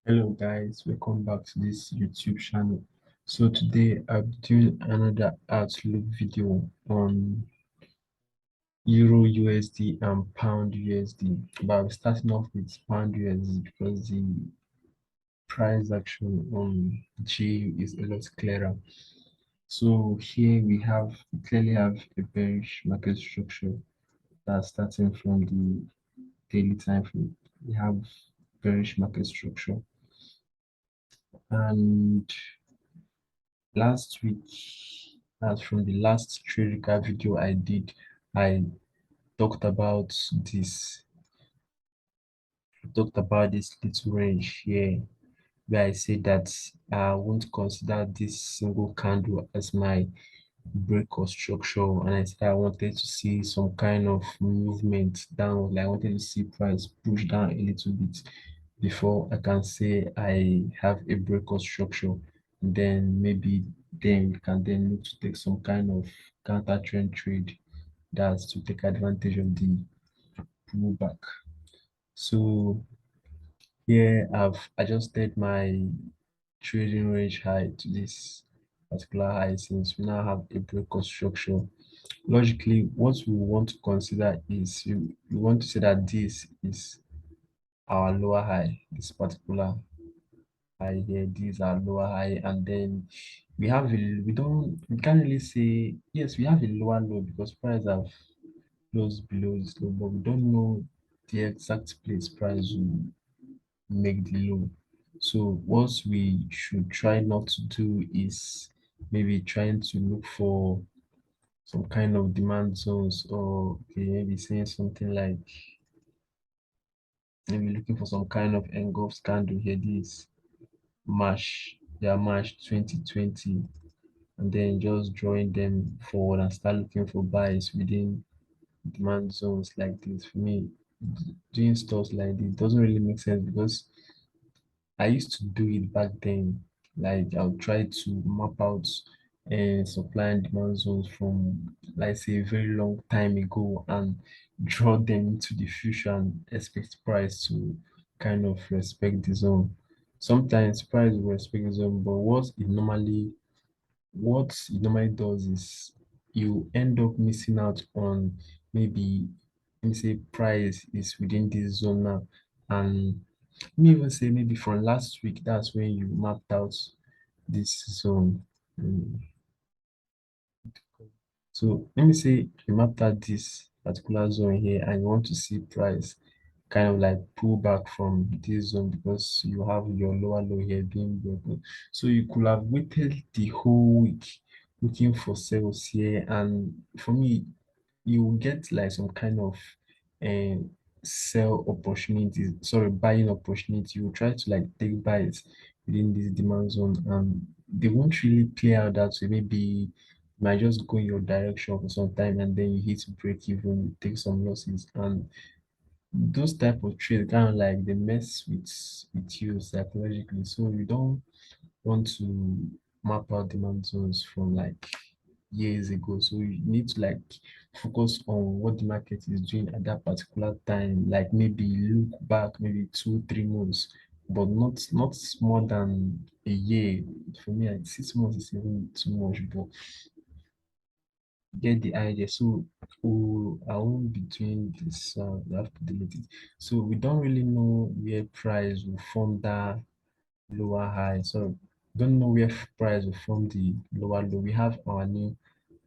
Hello guys, welcome back to this YouTube channel. So today I'm doing another outlook video on Euro USD and Pound USD. But I'm starting off with Pound USD because the price action on GU is a lot clearer. So here we clearly have a bearish market structure that's starting from the daily time frame. We have bearish market structure, and last week, as from the last trade recap video I did, I talked about this talked about this little range here, where I said that I won't consider this single candle as my break or structure, and I said I wanted to see some kind of movement down, like I wanted to see price push down a little bit before I can say I have a break or structure. Then maybe then we can then look to take some kind of counter trend trade, that's to take advantage of the pullback. So here I've adjusted my trading range high to this particular high, since we now have a break or structure. Logically, what we want to consider is we want to say that this is our lower high, this particular high here, these are lower high, and then we can't really say, yes, we have a lower low because price have closed below this low, but we don't know the exact place price will make the low. So what we should try not to do is maybe trying to look for some kind of demand zones, or okay, maybe saying something like maybe looking for some kind of engulfed candle here, this March 2020, and then just drawing them forward and start looking for buys within demand zones like this. For me, doing stuff like this doesn't really make sense because I used to do it back then. Like I'll try to map out supply and demand zones from, like say, a very long time ago, and draw them into the future and expect price to kind of respect the zone. Sometimes price will respect the zone, but what it normally does is you end up missing out on, maybe, let me say, price is within this zone now, and let me even say maybe from last week, that's when you mapped out this zone. Mm. So let me say you mapped out this particular zone here and you want to see price kind of like pull back from this zone because you have your lower low here being broken. So you could have waited the whole week looking for sales here, and for me, you will get like some kind of um sell opportunities, sorry, buying opportunity. You will try to like take buys within this demand zone, and they won't really play out that way. Maybe you might just go in your direction for some time and then you hit break even, you take some losses, and those type of trade kind of like they mess with you psychologically. So you don't want to map out demand zones from like years ago. So you need to like focus on what the market is doing at that particular time. Like maybe look back maybe 2 3 months, but not more than a year. For me, like 6 months is even too much, but get the idea. So I won't be doing this. We have to delete it. So we don't really know where price will form that lower high. So don't know where price will form the lower low. We have our new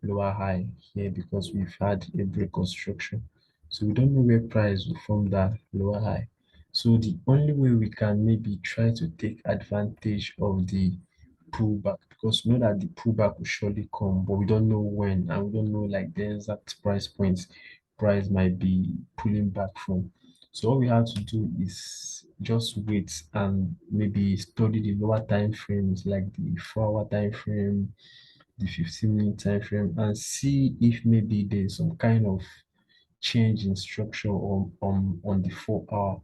lower high here because we've had a break of structure. So we don't know where price will form that lower high. So the only way we can maybe try to take advantage of the pullback, because we know that the pullback will surely come, but we don't know when, and we don't know like the exact price points price might be pulling back from. So all we have to do is just wait and maybe study the lower time frames, like the 4 hour time frame, the 15-minute time frame, and see if maybe there's some kind of change in structure on the 4 hour,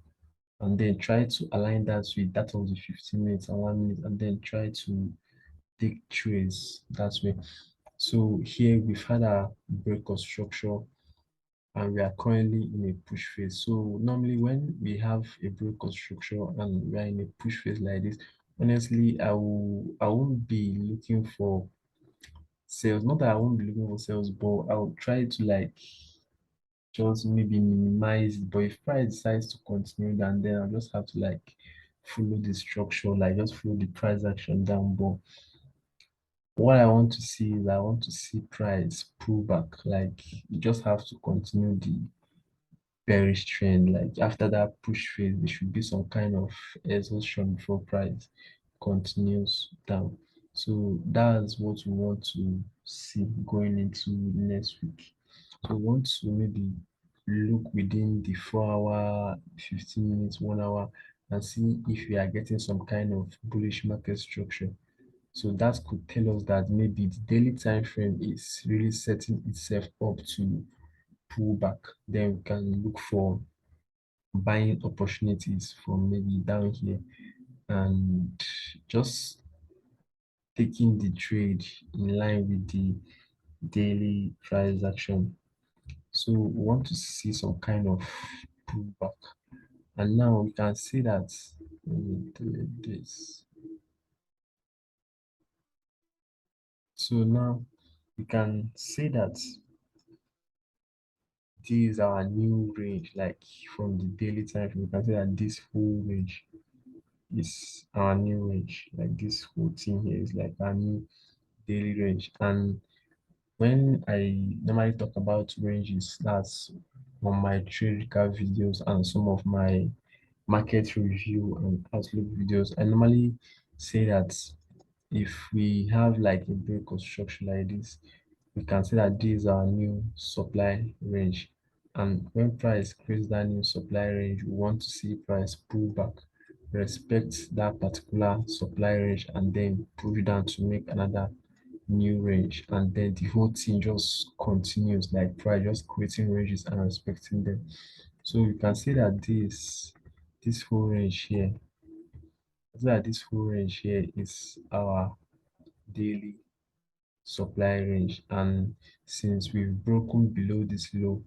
and then try to align that with that of the 15 minutes and 1 minute, and then try to take trades that way. So here we've had a break of structure, and we are currently in a push phase. So normally when we have a broker structure and we are in a push phase like this, honestly, I won't be looking for sales. Not that I won't be looking for sales, but I'll try to like just maybe minimize it. But if price decides to continue, then I'll just have to like follow the structure, like just follow the price action down. But what I want to see is I want to see price pull back. Like you just have to continue the bearish trend. Like after that push phase, there should be some kind of exhaustion before price continues down. So that's what we want to see going into next week. So we want to maybe look within the 4 hour, 15 minutes, 1 hour, and see if we are getting some kind of bullish market structure. So that could tell us that maybe the daily time frame is really setting itself up to pull back. Then we can look for buying opportunities from maybe down here and just taking the trade in line with the daily price action. So we want to see some kind of pullback. And now we can see that let me delete this. So now we can say that this is our new range, like from the daily time frame. We can say that this whole range is our new range. Like this whole thing here is like our new daily range. And when I normally talk about ranges, that's on my trade recap videos and some of my market review and outlook videos. I normally say that if we have like a break of structure like this, we can say that this is our new supply range. And when price creates that new supply range, we want to see price pull back, respect that particular supply range, and then push down to make another new range. And then the whole thing just continues like price just creating ranges and respecting them. So you can see that this whole range here, this whole range here is our daily supply range. And since we've broken below this low,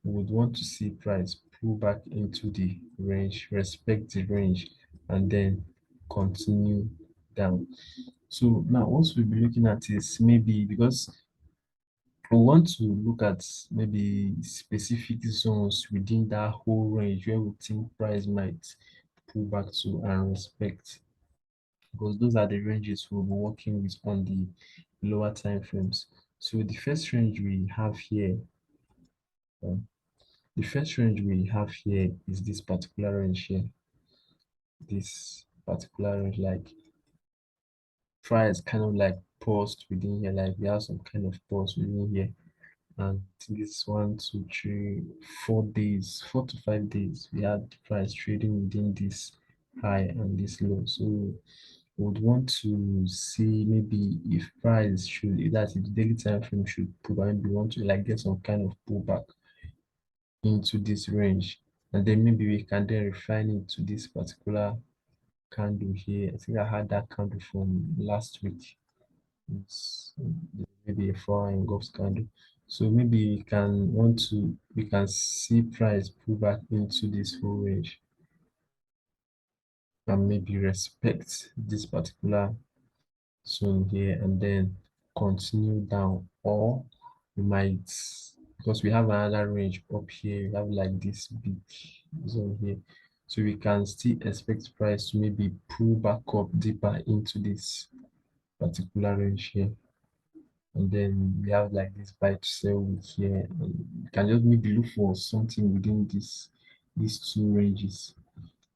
we would want to see price pull back into the range, respect the range, and then continue down. So now what we'll be looking at is maybe because we want to look at maybe specific zones within that whole range where we think price might pull back to and respect, because those are the ranges we'll be working with on the lower time frames. So the first range we have here, um, is this particular range here. This particular range, like price kind of like paused within here, like we have some kind of pause within here. And I think it's 1, 2, 3, 4 days, 4 to 5 days. We had the price trading within this high and this low. So would want to see maybe if price should that if the daily time frame should probably want to like get some kind of pullback into this range, and then maybe we can then refine it to this particular candle here. I think I had that candle from last week. It's maybe a 4 hour engulfs candle. So maybe we can see price pull back into this whole range and maybe respect this particular zone here and then continue down, or we might, because we have another range up here, we have like this big zone here, so we can still expect price to maybe pull back up deeper into this particular range here. And then we have like this buy to sell week here, and you can just maybe look for something within these two ranges.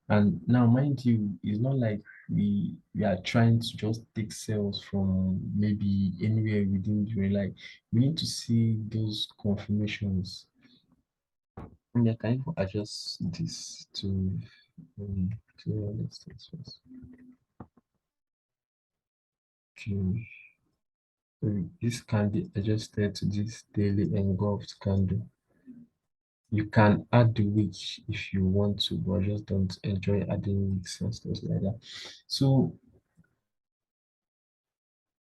And now, mind you, it's not like we are trying to just take sales from maybe anywhere within the range. Like we need to see those confirmations. And I can even adjust this to let's take this first. Okay. So this can be adjusted to this daily engulfed candle. You can add the week if you want to, but I just don't enjoy adding weeks and stuff like that. So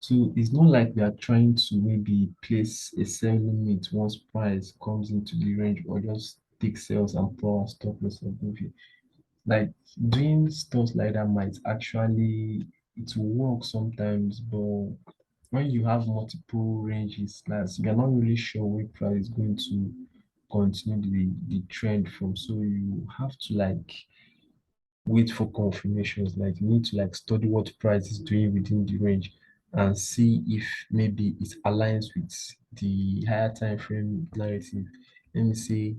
So it's not like we are trying to maybe place a sell limit once price comes into the range or just take sales and pour our stop loss above it. Like doing stuff like that might actually it will work sometimes, but when you have multiple ranges, that's you're not really sure where price is going to continue the trend from. So you have to like wait for confirmations. Like you need to like study what price is doing within the range and see if maybe it aligns with the higher time frame narrative. Let me see,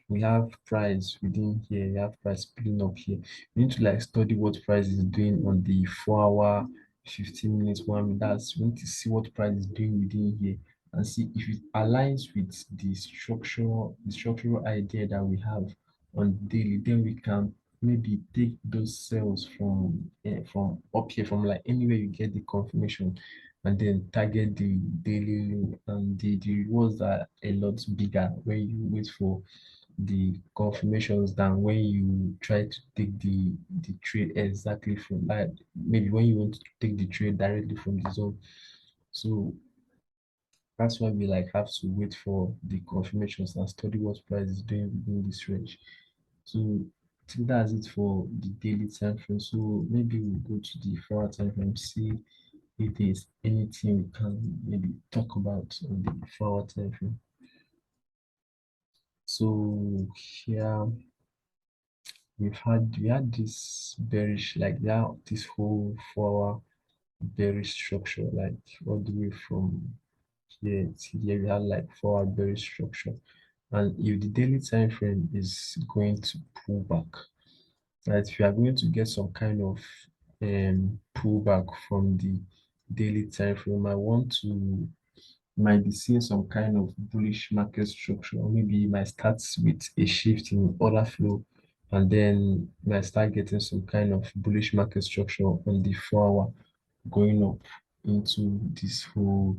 we have price within here, we have price pulling up here. We need to like study what price is doing on the 4 hour, 15 minutes, 1 minute. That's we need to see what price is doing within here and see if it aligns with the structural idea that we have on daily. Then we can maybe take those sales from up here, from like anywhere you get the confirmation, and then target the daily low, and the rewards are a lot bigger when you wait for the confirmations than when you try to take the trade exactly from that. Maybe when you want to take the trade directly from the zone. So that's why we like have to wait for the confirmations and study what price is doing within this range. So I think that's it for the daily time frame. So maybe we'll go to the 4 hour time frame, see if there's anything we can maybe talk about on the 4 hour time frame. So here we had this bearish, like that, this whole 4 hour bearish structure, like all the way from here to here we had like 4 hour bearish structure. And if the daily time frame is going to pull back, right, if you are going to get some kind of pullback from the daily time frame, I want to might be seeing some kind of bullish market structure, or maybe you might start with a shift in order flow and then you might start getting some kind of bullish market structure on the 4 hour going up into this whole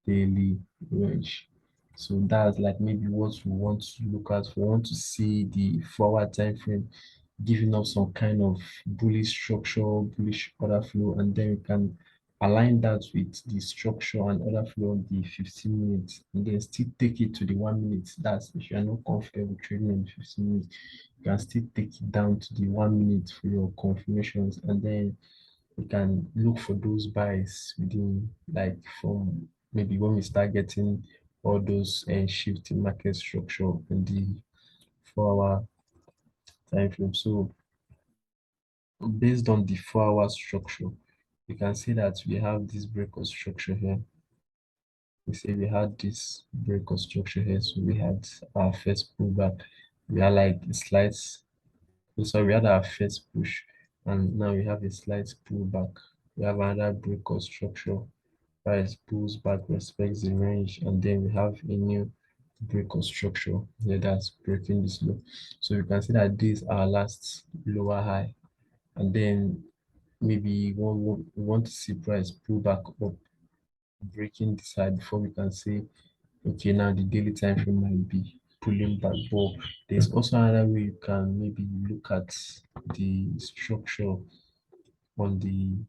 daily range. So that's like maybe what we want to look at. We want to see the 4 hour time frame giving us some kind of bullish structure, bullish order flow, and then we can align that with the structure and order flow on the 15 minutes, and then still take it to the 1 minute. That's if you are not comfortable trading on the 15 minutes, you can still take it down to the 1 minute for your confirmations, and then we can look for those buys within like from maybe when we start getting all those shift in market structure in the 4 hour time frame. So based on the 4 hour structure, you can see that we have this break of structure here. We say we had this break of structure here, so we had our first pullback. We had like a slight, so we had our first push, and now we have a slight pullback. We have another break of structure. Price pulls back, respects the range, and then we have a new break of structure here that's breaking this low. So you can see that this our last lower high, and then maybe we want to see price pull back up, breaking this high before we can say, okay, now the daily time frame might be pulling back. But there's also another way you can maybe look at the structure on the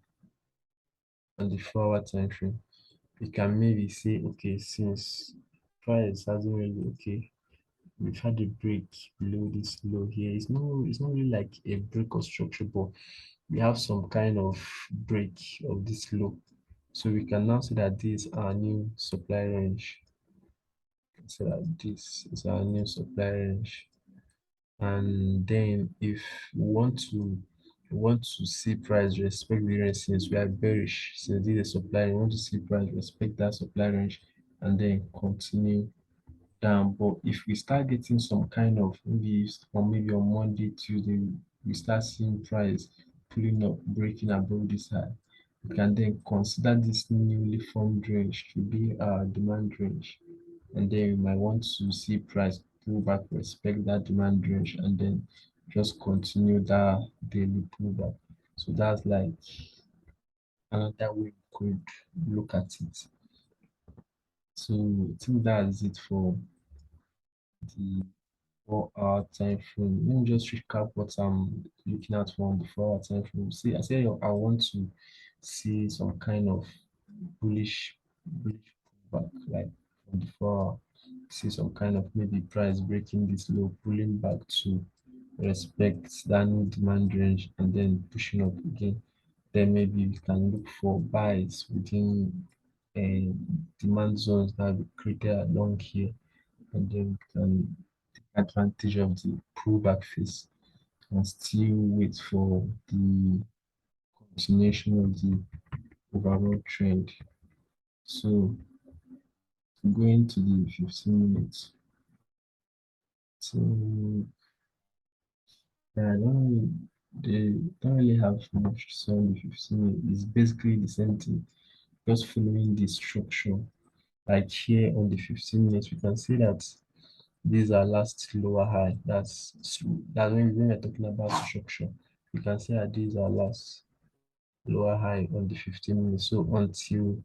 4 hour time frame. You can maybe say, okay, since price hasn't really, okay, we've had a break below this low here. It's not really like a break of structure, but we have some kind of break of this low. So we can now say that this is our new supply range. So that this is our new supply range. And then if we want to see price respect the range, since we are bearish, since this is a supply, we want to see price respect that supply range and then continue down. But if we start getting some kind of maybe on Monday, Tuesday, we start seeing price pulling up, breaking above this high, we can then consider this newly formed range to be our demand range. And then we might want to see price pull back, respect that demand range, and then just continue that daily pullback. So that's like another way we could look at it. So I think that's it for the 4 hour time frame. Let me just recap what I'm looking at from the 4 hour time frame. See, I say I want to see some kind of bullish pullback, like from the 4 hour, see some kind of maybe price breaking this low, pulling back to respect that new demand range and then pushing up again. Then maybe we can look for buys within demand zones that we created along here, and then we can take advantage of the pullback phase and still wait for the continuation of the overall trend. So going to the 15 minutes. So I don't really have much to say on the 15 minutes. It's basically the same thing, just following the structure. Like here on the 15 minutes, we can see that these are last lower high. That's when we're talking about structure. You can see that these are last lower high on the 15 minutes. So until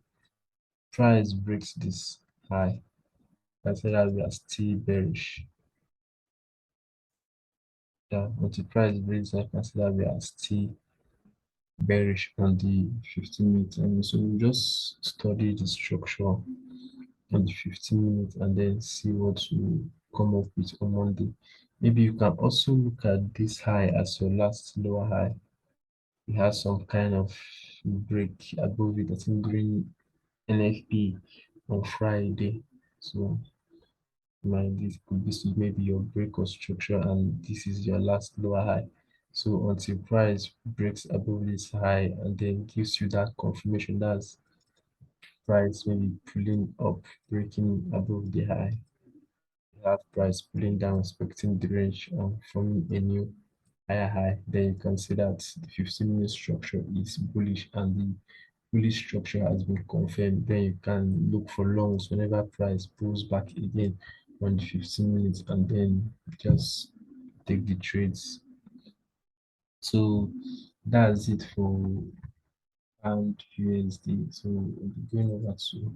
price breaks this high, you can see that we are still bearish. Yeah, until price breaks, I can see that we are still bearish on the 15 minutes. And so we just study the structure on the 15 minutes and then see what we come up with on Monday. Maybe you can also look at this high as your last lower high. It has some kind of break above it, I think during NFP on Friday. So this could be maybe your break or structure, and this is your last lower high. So until price breaks above this high and then gives you that confirmation, that's price maybe pulling up, breaking above the high. You have price pulling down, expecting the range and forming a new higher high. Then you can see that the 15-minute structure is bullish and the bullish structure has been confirmed. Then you can look for longs whenever price pulls back again on the 15 minutes and then just take the trades. So that's it for pound USD. So we'll be going over to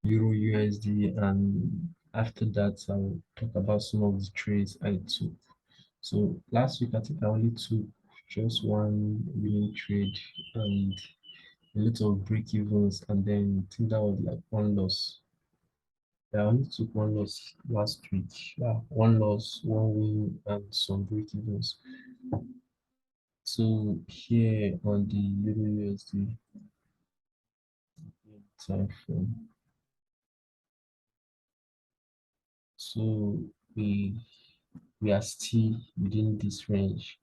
Euro USD, and after that I'll talk about some of the trades I took. So last week I think I only took just one winning trade and a little break evens, and then I think that was like one loss. Yeah, I only took one loss last week. Yeah, one loss, one win, and some break evens. So here on the Euro USD time frame, so we we are still within this range,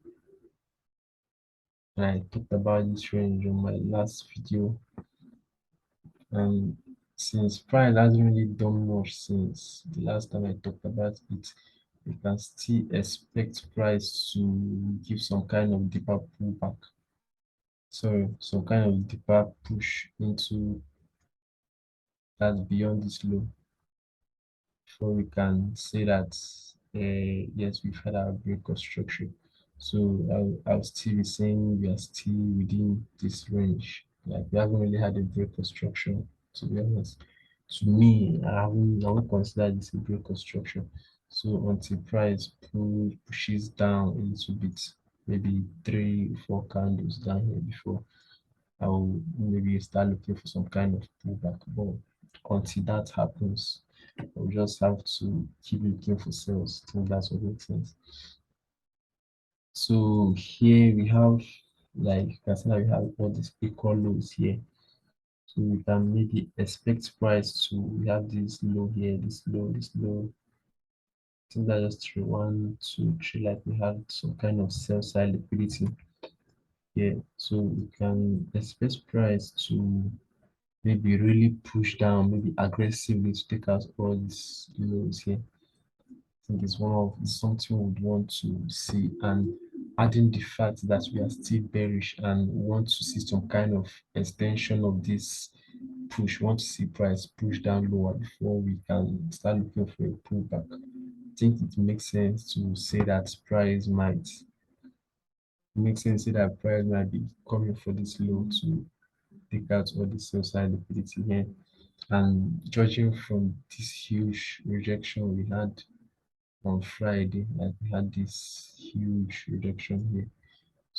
and I talked about this range on my last video. And since price hasn't really done much since the last time I talked about it, you can still expect price to give some kind of deeper pullback. So some kind of deeper push into that beyond this low, before we can say that yes, we've had our break of structure. So I'll still be saying we are still within this range. Like we haven't really had a break of structure, to be honest. To me, I won't consider this a break of structure. So until price pushes down a little bit, maybe 3 4 candles down here before I'll maybe start looking for some kind of pullback. But until that happens, we just have to keep looking for sales. I think that's what makes sense. So here we have, like you can see that we have all these equal lows here. So we can maybe expect price to, we have this low here, this low, this low. I think that's just 3 1 2 3, like we have some kind of sell side liquidity here. So we can expect price to maybe really push down, maybe aggressively to take out all these lows here. I think it's something we would want to see, and adding the fact that we are still bearish and want to see some kind of extension of this push, want to see price push down lower before we can start looking for a pullback. I think it makes sense to say that price might be coming for this low to take out all the sell side liquidity here. And judging from this huge rejection we had on Friday, like we had this huge reduction here.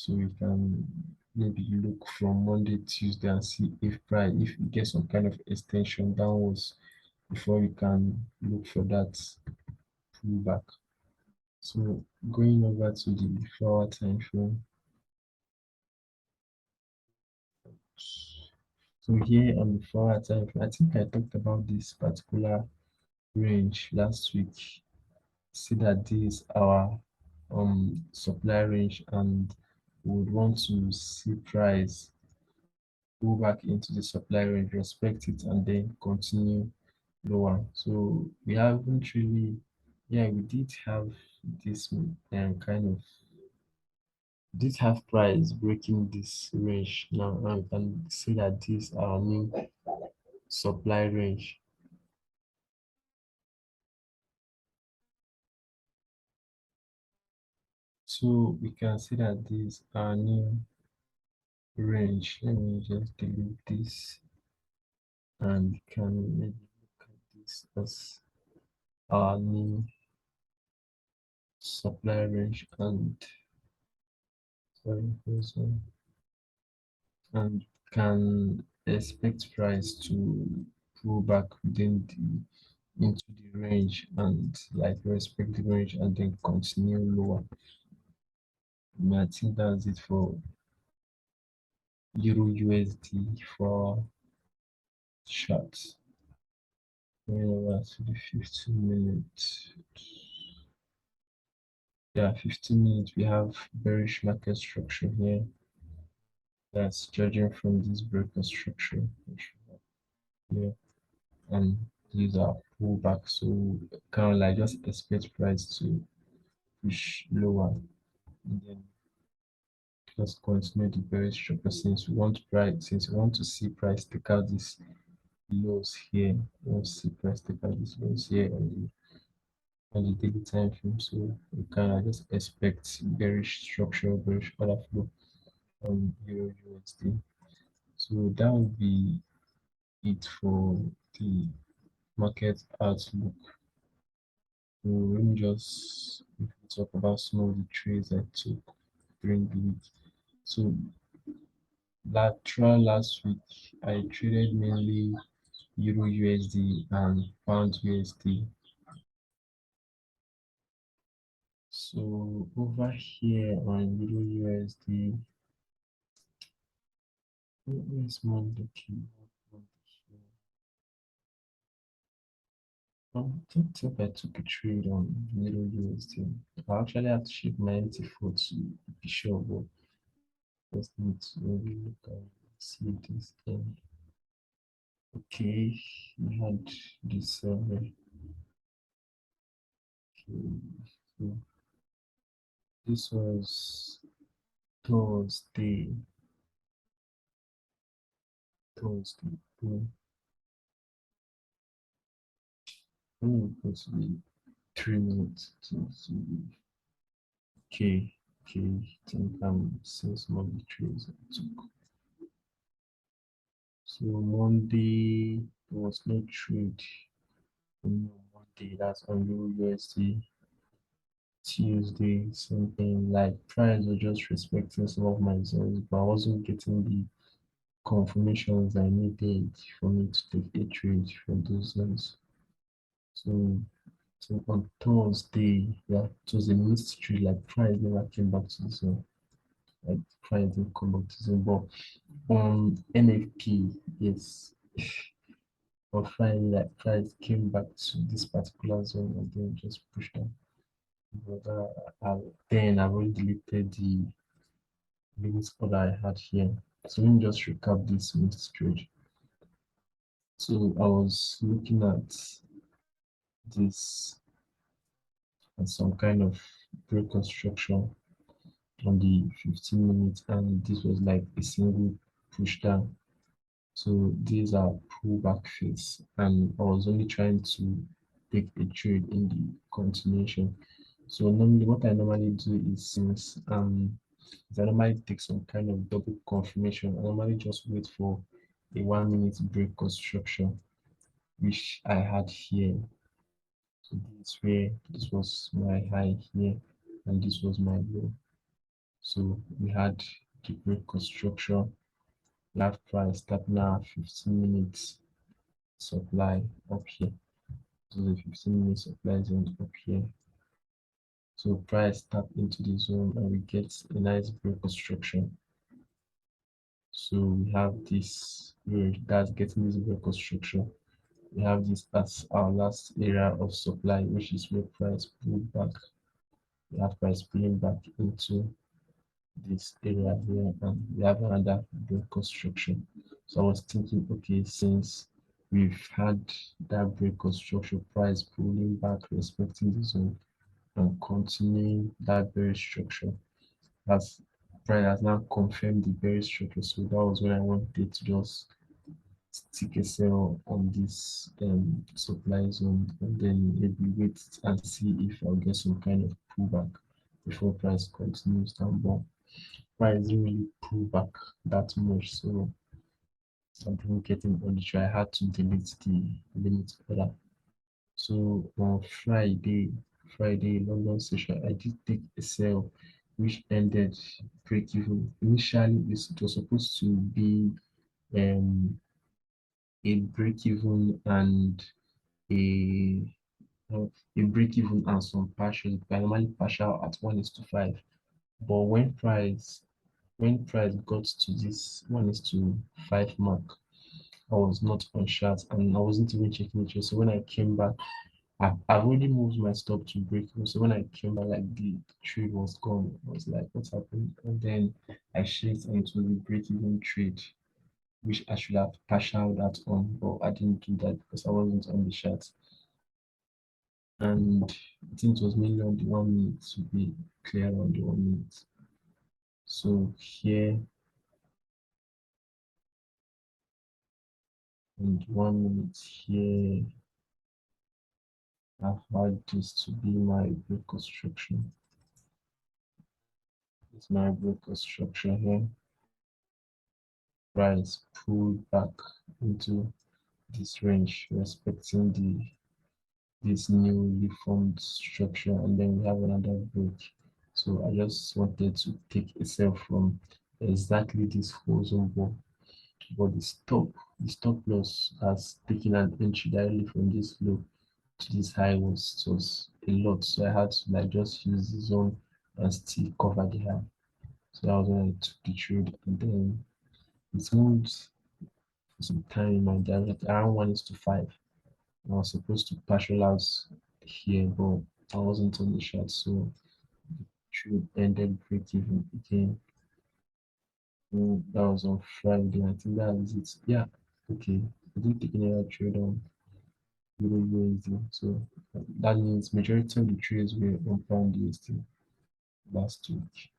So we can maybe look from Monday, Tuesday and see if we get some kind of extension downwards before we can look for that pullback. So going over to the 4-hour time frame. So here on the 4-hour time frame, I think I talked about this particular range last week. See that this is our supply range, and we would want to see price go back into the supply range, respect it, and then continue lower. So we haven't really, yeah, we did have this kind of did have price breaking this range now, and we can see that this our new supply range. So we can see that this our new range. Let me just delete this, and we can maybe look at this as our new supply range, and sorry, this one, and can expect price to pull back within the into the range and like respect the range and then continue lower. I think that's it for Euro USD for charts. Going over to the 15 minutes. Yeah, 15 minutes. We have bearish market structure here. That's judging from this breaker structure. Yeah, and these are pullback. So kind of like just expect price to push lower and then just continue the bearish structure since we want to see price take out this lows here. We want to see price take out this lows here on the daily time frame. So we kind of just expect bearish structure, bearish order flow on Euro USD. So that would be it for the market outlook. So let me just talk about some of the trades I took during the week. So last week I traded mainly Euro USD and Pound USD. So over here on Euro USD, where's Monday key? I don't think I took a trade on Euro USD. I actually have to shift my MT4 to be sure, but just need to maybe look and see this thing. Okay, we had this. Okay, so this was Thursday. Thursday. Let me go to the 3 minutes to see. Okay, okay. I think I'm seeing some of the trades I took. So Monday there was no trade on Monday. That's on Euro USD. Tuesday, same thing. Like price was just respecting some of my zones, but I wasn't getting the confirmations I needed for me to take a trade from those zones. So, so on Thursday, yeah, it was a missed trade. Like price never came back to the zone. Like price didn't come back to the zone. But on NFP, yes, on Friday, like price came back to this particular zone and then just pushed down. But then I've already deleted the limit order I had here. So let me just recap this mixed trade. So I was looking at this as some kind of reconstruction on the 15 minutes, and this was like a single push down. So these are pullback phase, and I was only trying to take a trade in the continuation. So normally what I normally do is since I normally take some kind of double confirmation, I normally just wait for a 1 minute break construction, which I had here. So this was my high here, and this was my low. So we had the break construction. We have price tapping our 15 minutes supply up here. So the 15 minutes supply zone up here. So price tap into the zone and we get a nice break construction. So we have this that's getting this break construction. We have this as our last area of supply, which is where price pulled back. We have price pulling back into this area here, and we have another break construction. So I was thinking, okay, since we've had that break construction, price pulling back, respecting the zone, and continuing that bearish structure, as price has now confirmed the bearish structure. So that was when I wanted to just stick a sell on this supply zone and then maybe wait and see if I'll get some kind of pullback before price continues down. But price didn't really pull back that much, so I didn't get in on the trade. I had to delete the limit order. So on Friday London session, I did take a sell which ended break even. Initially, it was supposed to be um, a break even and a a break even and some partial. I normally partial at 1:5. But when price got to this 1:5 mark, I was not on charts and I wasn't even checking it. So when I came back, I've already moved my stop to break even. So when I came back, like the trade was gone. I was like, what's happened? And then I shifted into the break even trade, which I should have partial that on, but I didn't do that because I wasn't on the charts. And I think it was mainly on the 1 minute to be clear on the 1 minute. So here and 1 minute here, I've had this to be my break construction. It's my break construction here. Price pulled back into this range, respecting this newly formed structure, and then we have another break. So I just wanted to take a sell from exactly this horizontal, but the stop loss has taken an entry directly from this low to this high was a lot. So I had to like just use the zone and still cover the high. So that was when I took the trade, and then it moved for some time in my direct around 1:5. I was supposed to partial out here, but I wasn't on the shot, so trade ended break even again. That was on Friday. I think that is it. Yeah, okay. I didn't take any other trade on Euro USD. So that means majority of the trades were on pound USD last week.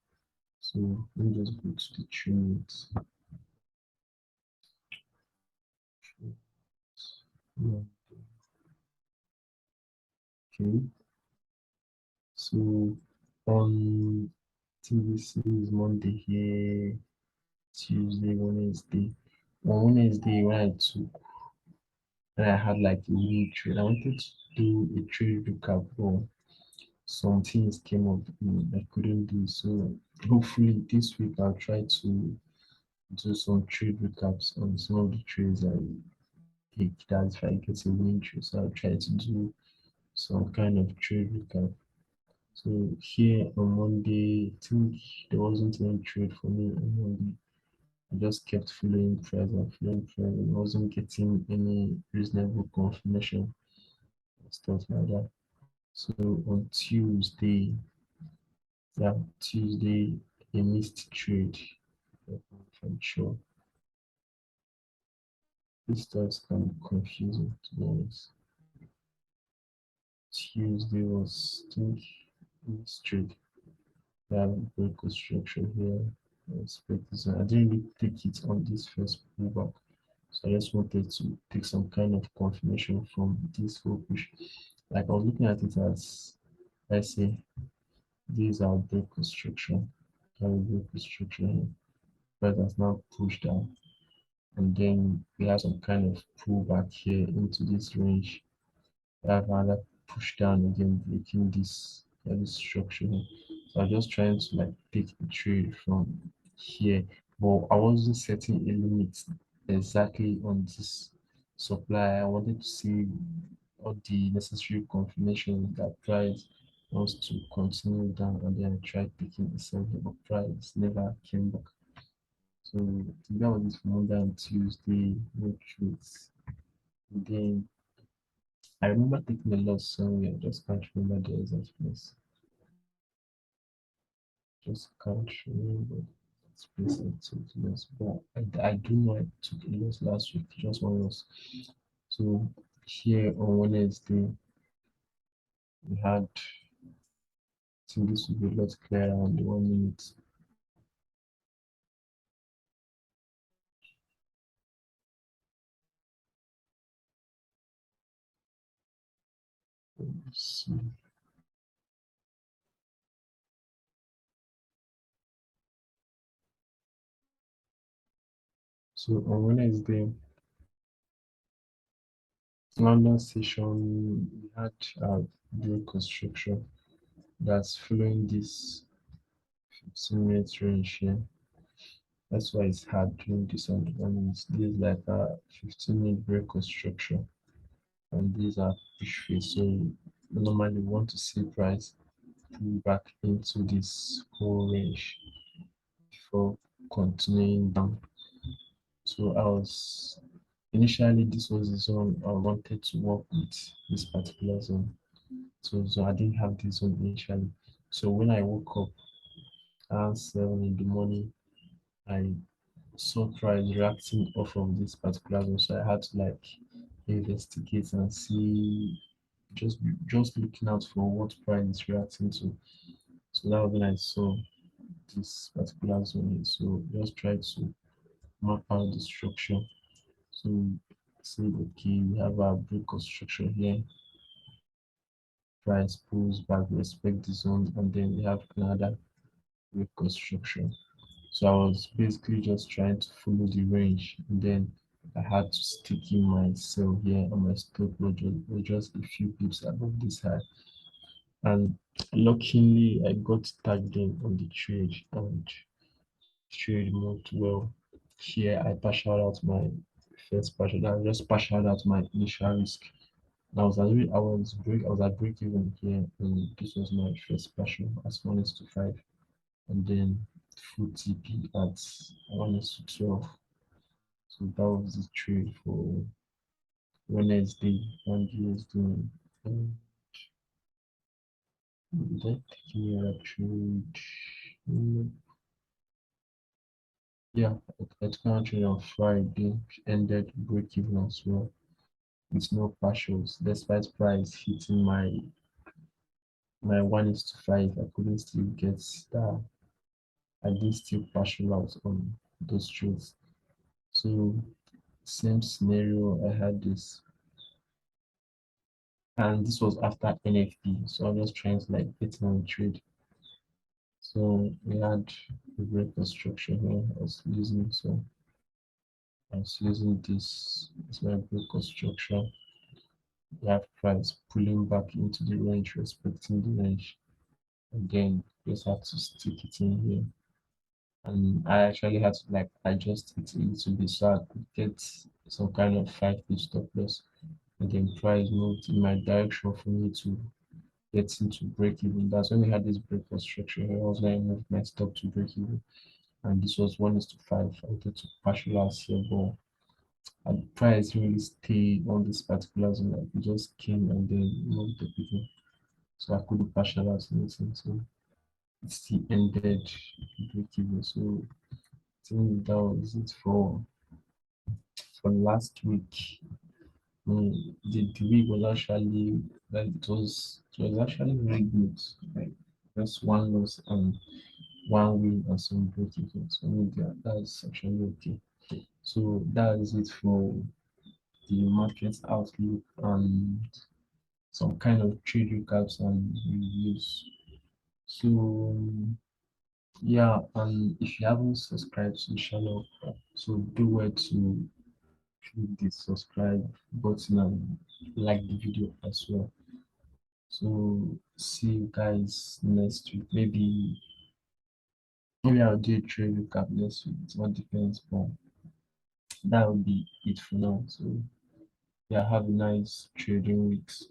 So let me just go to the trades. Yeah, okay. So on TVC is Monday here, Tuesday, Wednesday. On Wednesday, when I had like a week trade, I wanted to do a trade recap, but some things came up I couldn't do. So hopefully this week I'll try to do some trade recaps on some of the trades I take. That's if I get a win trade. So I'll try to do some kind of trade recap. So here on Monday, I think there wasn't any trade for me on Monday. I just kept following price and following price and I wasn't getting any reasonable confirmation and stuff like that. So on Tuesday, yeah, Tuesday, a missed trade. If I'm sure. This stuff can be confusing to be honest. Tuesday was, I think, missed trade. We have a break construction here. I expect this. I didn't really take it on this first pullback. So I just wanted to take some kind of confirmation from this whole push. Like I was looking at it as, let's say, these are break construction. Have a break construction here. Price has now pushed down. And then we have some kind of pullback here into this range. We have another push down again, breaking this structure here. So I was just trying to like take a trade from here, but I wasn't setting a limit exactly on this supply. I wanted to see all the necessary confirmation that price wants to continue down, and then I tried picking the same here, but price never came back. So that was it for Monday and Tuesday, no trades. And then I remember taking a loss somewhere, just can't remember the exact place. Just can't remember this place I took loss. But I do know I took a loss last week, just one loss. So here on Wednesday, we had, I think this will be a lot clearer on the 1 minute. Let's see. So on Wednesday, London session, we had the reconstruction that's following this 15 minute range here. That's why it's hard doing this on the 1 minute. This is like a 15-minute break construction, and these are push phase. So you normally want to see price pull back into this whole range before continuing down. So I was initially this was the zone I wanted to work with, this particular zone. So I didn't have this zone initially. So when I woke up around 7 in the morning, I saw price reacting off of this particular zone. So I had to like investigate and see, just looking out for what price is reacting to. So that was when I saw this particular zone here. So just try to map out the structure. So say okay, we have our brick construction here. Price pulls back, respect the zone, and then we have another brick construction. So I was basically just trying to follow the range, and then I had to stick in my sell here, and my stop was just a few pips above this high. And luckily, I got tagged in on the trade, and trade moved well. Here, I partial out my first partial. I just partial out my initial risk. I was at break even here, and this was my first partial as 1:5, and then full TP at 1:12. So that was the trade for Wednesday, and USD. Did I take any other trade? Mm, yeah, I took another trade on Friday, ended break even as well, with no partials, despite price hitting my 1:5. I couldn't still get that. I did still partial out on those trades. So same scenario, I had this, and this was after NFP. So I was just trying to like get on trade. So we had a great construction here. I was using this as my break construction. We have price pulling back into the range, respecting the range, and then just have to stick it in here. And I actually had to like adjust it a little bit so I could get some kind of 5 pip stop loss. And then price moved in my direction for me to get into break even. That's when we had this break construction here. I was going to move my stop to break even. And this was 1:5. I wanted to partial out here, but and price really stayed on this particular zone. Like it just came and then moved the beginning. So I couldn't partial out anything. So it still ended break even. So I think that was it for last week. The week was actually like it was actually very good. Like just one loss and one win and some break even. So I mean, that's actually okay. So that is it for the market outlook and some kind of trade recaps and reviews. So yeah, and if you haven't subscribed to the channel, so do well to click the subscribe button and like the video as well. So see you guys next week. Maybe I'll do a trade recap next week. It all depends, but that will be it for now. So yeah, have a nice trading weeks.